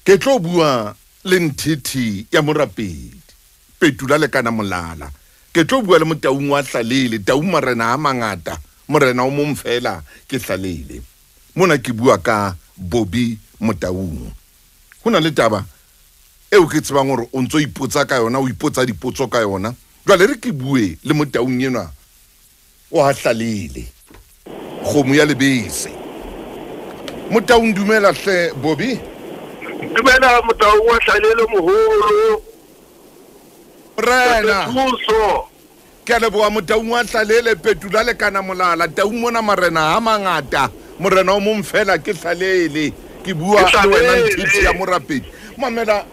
ke tlo bua le Nthithi ya Morapedi Petula le kana molala ke tlo bua le Motaung wa Hlalele Taung Marena a mangata morena o mong fela ke Hlalele mona ke bua ka Bobby Motaung hona le taba eo ke tsebang hore o ntso ipotsa ka yona o ipotsa dipotso ka yona jwale re ke bue le Motaung yena wa Hlalele khomo ya lebese Motaung dumela hle Bobby dumela Motaung wa Hlalele moholo rena ke a leboha Motaung wa Hlalele Petula le kana molala Taung mona marena a mangata morena o mong fela ke Hlalele ke bua le wena Nthithi ya Morapedi mamela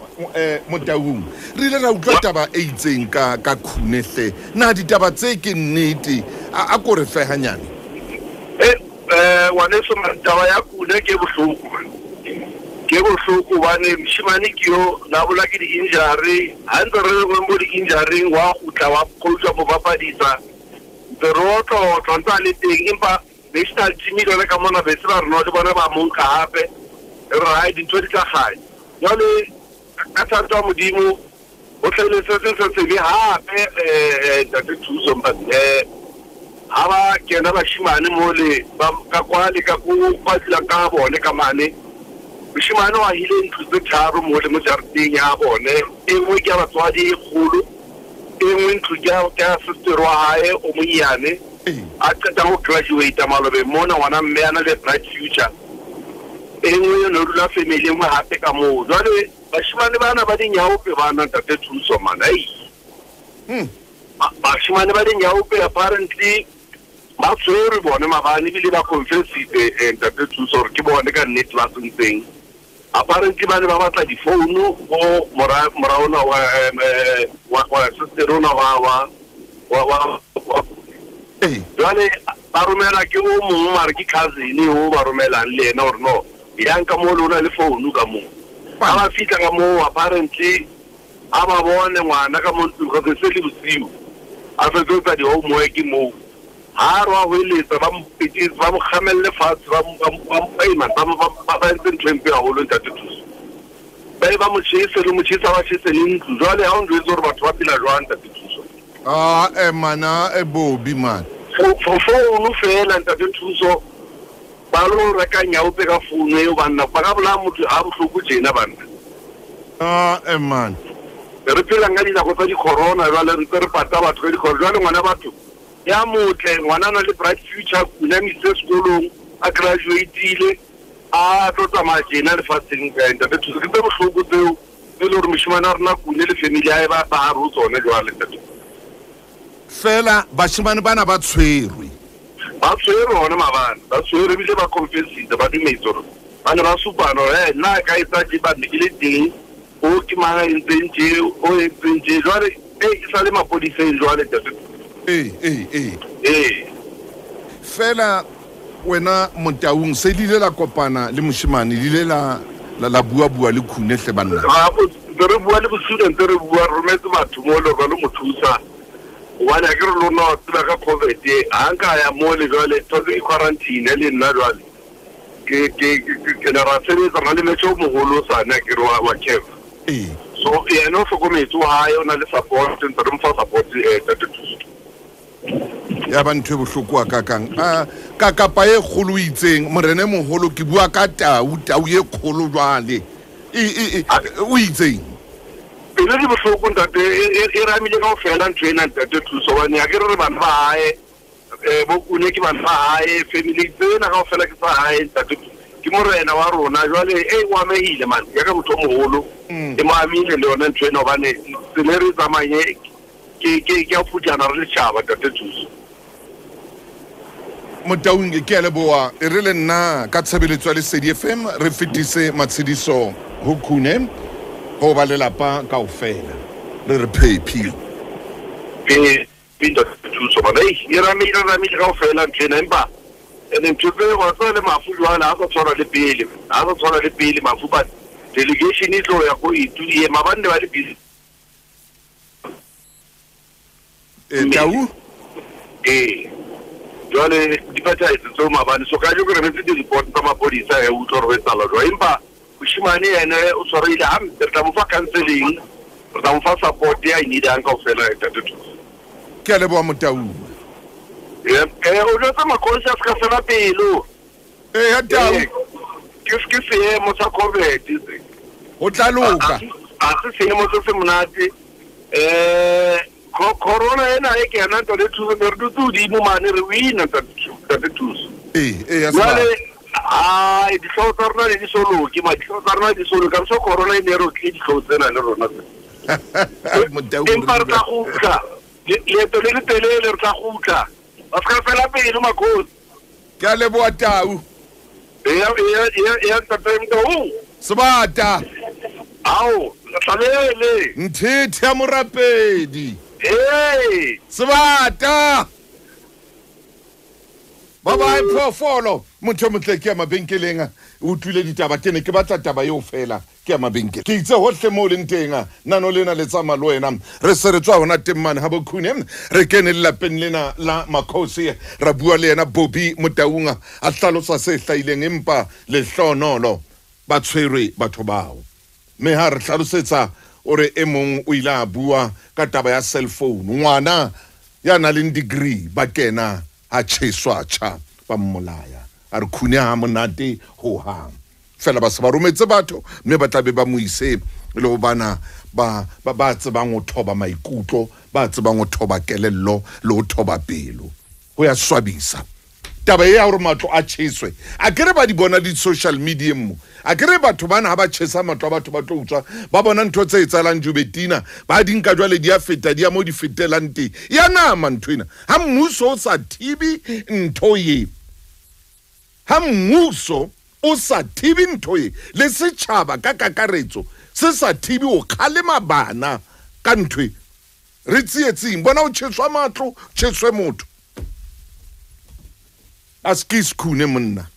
Motaung re ile ra utlwa taba e itseng ka Khunehle na ditaba tse ke nnete a ko re fe hanyane wane so taba ya Khune ke bohloko bane mshimane ke yo la bola ke di injury ha ntse re mo di injury wa gutla wa khotsa mo bapadisa derotlo tlantsa le teng empa national team ile ka mona be tsara rena le bona ba monka hape right dintho di tla ganya jale ka tsatsa modimo o tlile se le hape that thuso mba aba kena ba shimane mole ba ka kwale ka ku kwatla ka bone ka mane mshimane wa hile ntse tharo mole mo jarteng ya bone engwe ke batswadi e kholo engwe ntse ka sister wa hae o monyane a tsata go graduate malobe mona wana mme ana le bright future engwe no rula family mo hape ka mo jwale bashimane bana ba dinyawo pe bana tate thuso mana bashimane ba dinyawo pe apparently ba tsere bone mabane bile ba confessite tate thuso ke bone ka net la tseng apparently bana ba batla di phone go moraona wa sister ona wa jwale ba romela ke o mongwe mare ke cousin o ba romelang le ena or no yang ka mo lona le phone ka mo ba fitla ka mo apparently aba bone ngwana ka mo go se le bosiu a fetsa di homework mo ha ro a hoeletsa ba mpitse ba mo khamelle fatshe ba payment ba ntse ntwe ya holo ntate thuso ba mo tshise le mo tshisa wa tshise le ntlo jwale ha o ndwe zore batho ba pila jwang ntate thuso mana Bobby man phone fela ntate thuso ba lo reka nyawo pe ka phone eo banna ba ka bola motho a bohloko jena banna man re phela nga dina go tsa di corona jwale re re pata batho ka di corona jwale ngwana batho ya motle ngwana na le bright future kuna mise sekolong a graduateile a tota majena le fasting kind ntate thuso ke bohloko tseo le re mshimana rena Khune le family ya ba ba ro tsone jwale ntate fela bashimane bana ba tshwerwe ona mabana ba tshwere bile ba confessite ba dimetso bana ba supano na ka itsa di ba dikile teng o ke manga intenge o intenge jwale sa le mapodisa jwale tete fela wena Motaung se dile la kopana le moshimane dile la bua le Khunehle banna re bua le student re bua rometse batho mo le ba le mothusa wana ke re lona tsela ka COVID a nka ya mo le jwale tsoe quarantine le nna jwale ke na ra sebetsa na le metso mogolo sana ke re wa chef so no so go metso ha yo na le support ntse re mfa support tate thuso ya ba ntwe bohloko ka kang ka kapa e kholo itseng morene moholo ke bua ka tau ye kholo jwale o itseng pele di bohloko ntate e ramile ka ofela ntwena ntate thuso bane ya ke re bana ba hae bo Khune ke bana ba hae family tsena ka ofela ke tsa hae ntate ke morena wa rona jwale wa mehile man ya ka motho moholo e maamile le yona ntwena bane tsene re tsamaye ke a futjana re le tshaba ntate thuso Motaung ke a leboha e re le nna ka tshebeletso le Lesedi FM re fetise matshediso ho Khune go ba lelapa ka ofela le re phephi pinto thuso ba e ramile ka ofela ntena empa ene ntse wa tsale mafu jwala a tsora le pele mafu ba delegation e tlo ya go itulie mabande ba le busy Tau jwale di patha itse tso mabane so ka jo ke re di report tsa mapodisa e utlo re tsala jwa empa moshimane ene o tshwareile hampe re tla mo fa counseling re tla mo fa support ya inidang kaofela Ntate Thuso. ke a leboha Motaung o jwetsa Makhonsi a se ka fela pelo ya Tau ke seemo sa COVID o tla loka a se seemo se se monate corona ena e ke yana Ntate Thuso re dutse hodimo mane re wina Ntate Thuso ya jwale ditlhogo tsa rona le di soloke ditlhogo tsa rona di soloke ka so corona e ne re otlile ditlhogo tsena le rona empa re tla gutla leeto le le telele re tla gutla ba se ka fela pelo Makhonsi ke a leboha Tau ya Ntate Motaung sebata ao tlalele Nthithi ya Morapedi sebata bye Phoofolo motho motle ke ya mabenkeleng o tlile ditaba ke ne ke batla taba eo fela ke ya mabenkeleng ke itse hohle mo le nteng nano lena le tsa malo wena re se re tswa hona temmane ha bokhune re kene le lapeng lena la Makhosi ra bua le yena Bobby Motaung a hlalosa se hlaileng empa le hlonolo ba tshwerwe batho bao me ha re hlalosetsa ore e mong o ile a bua ka taba ya cell phone ngwana ya na le degree ba kena a tsheswa cha ba mmolaya a re khune ha monate ho hang fela ba se ba rometse batho mme ba tlabe ba moise le go bana ba tsebang go thoba maikutlo ba tsebang go thoba kelello le go thoba pelo go ya swabisa taba ya gore matlo a tsheswe a kere ba di bona di social media mo a kere batho bana ha ba tshesa matlo a batho ba tlo utswa ba bona ntho tse etsalang Jobetina ba dinka jwale di a feta di a mo di fetelang teng ya nama ntwena ha mmuso o sa thibi ntho ye ha mmuso o sa thibi ntho ye le setšhaba ka kakaretso se sa thibi o kgalema bana ka ntwe re tsietsing bona o tsheswa matlo tsheswe motho Askis khune monna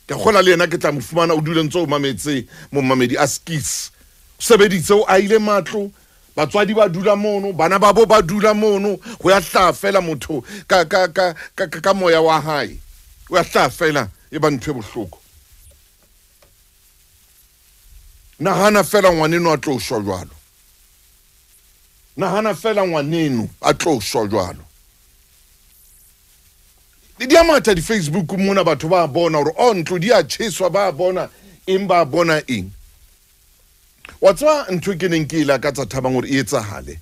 ke gola le yena ke tla mo fumana o dule ntse o mametse mo mamedi Askis sebeditse o a ile matlo batswadi ba dula mono bana ba bo ba dula mono go ya hla fela motho ka moya wa hae o ya hla fela e ba ntwe bohloko nagana fela ngwaneno a tlo shwa jwalo nagana fela ngwaneno a tlo shwa jwalo di amata di Facebook mona batho ba bona hore o ntlo di a tsheswa ba bona eng ba bona eng wa tswa ntho ke neng ke ila ka tsa Thabang hore e etsahale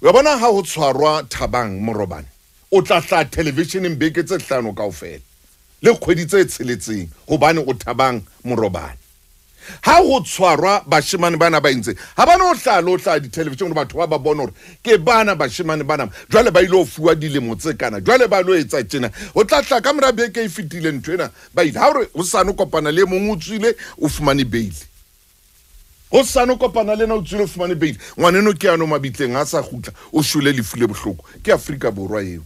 wa bona ha ho tshwarwa Thabang Morobane o tla hla television beke tse 5 kaofela le kgwedi tse tsheletseng hobane o Thabang Morobane ha ho tshwarwa bashimane bana ba intse ha bana o hla di television batho ba bona hore ke bana bashimane bana jwale ba ile o fuwa dilemo tse kana jwale ba lo etsa tjena o tla hla ka mora beke e fitile ntwena ba ile ha re o sano kopana le mong o tswile o fumane bail o sano kopana le na o tswile o fumane bail ngwaneno ke ano mabitleng a sa gutla o shule le fule bohloko ke Afrika Borwa eo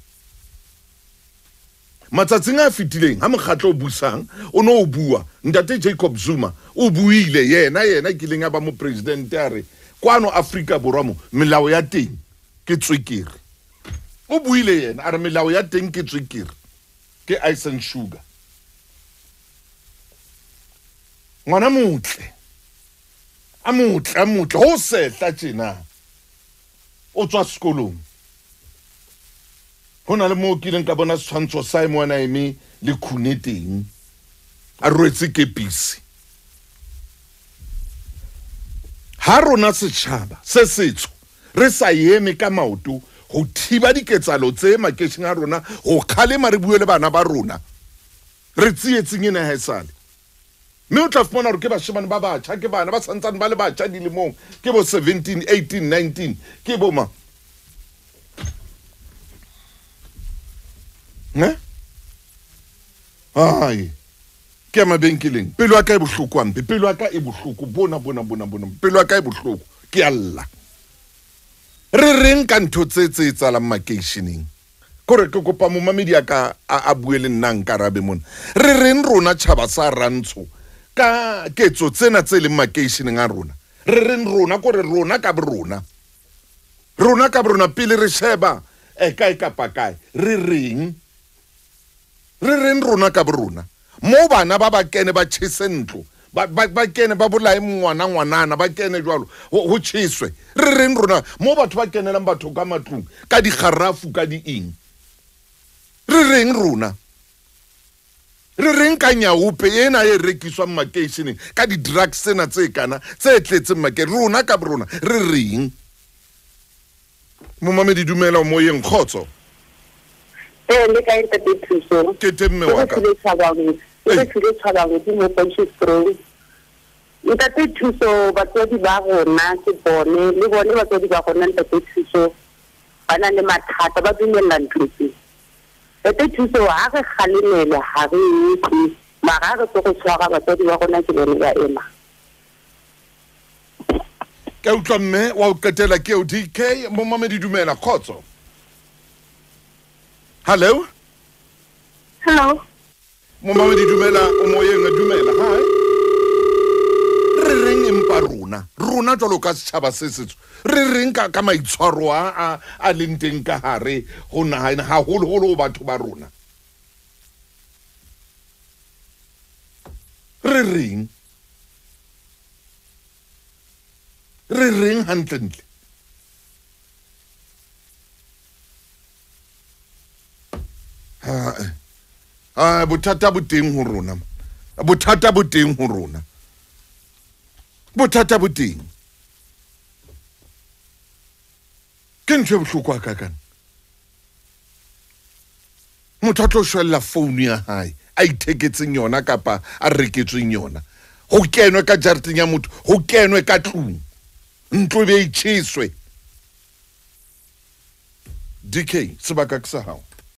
matsatsing a fitileng ha mokgatlo o busang o no o bua Ntate Jacob Zuma o buile yena ke leng a ba mo president a re kwano Afrika Borwa mo melao ya teng ke tswekere o buile yena a re melao ya teng ke tswekere ke ice and sugar ngwana motle a motle ho setla tjena o tswa sekolong hona le mo kileng ka bona tshwantsho sa mona eme le khuneteng a rwetse kepisi ha rona setšhaba se setso re sa eme ka maoto go thiba diketsalo tse makešeng a rona go kgalema re bue le bana ba rona re tsietseng ena ha esale mme o tla fumana gore ke bashemane ba batjha ke bana ba santsane ba le batjha dilemong ke bo 17 18 19 ke bo ma ai ke mabenkeleng pelo ya ka e bohloko ampe pelo ya ka e bohloko bona pelo ya ka e bohloko ke alla re reng ka ntho tse tsalang makeisheneng kore ke kopa mo mamedi ya ka a bue le nna nkarabe mona re reng rona tšhaba sa Rantsho ka ketso tsena tse leng makeisheneng a rona re reng rona kore rona ka borona pele re sheba kae kapa kae re reng rona ka borona mo bana ba ba kene ba tshese ntlo ba kene ba bolae ngwanana ba kene jwalo ho tjheswe re reng rona mo batho ba kenelang batho ka matlong ka digarafu ka diing re reng rona re reng ka nyaupe ena e rekiswang makeisheneng ka di-drugs tsena tse kana tse tletseng makete rona ka rona re reng momamedi dumela moyeng kgotso le ka ntate Thuso ke temme wa ka ke tshwarang di mo Potchefstroom ntate Thuso batswadi ba rona ke bone le bone batswadi ba rona ntate Thuso ba na le mathata ba dumella ntlo tse ntate Thuso ha re kgalemele ha re itse mara re tlo go tshwara batswadi ba rona ke bone ba ema ke utlwa mme wa o qetela ke o DK momamedi dumela kgotso hello momamedi dumela o moyeng dumela hi re reng empa rona jwalo ka setjhaba se setso re reng ka maitshwaro a leng teng ka hare go nahana haholo batho ba rona re reng hantle bothata bo teng ho rona bothata bo teng ke ntho e bohloko ka kana motho a tlo shwella phone ya hae a itheketseng yona kapa a reketsweng yona ho kenwe ka jareteng ya motho ho kenwe ka tlung ntlo be e tjheswe DK sebaka ke sa hao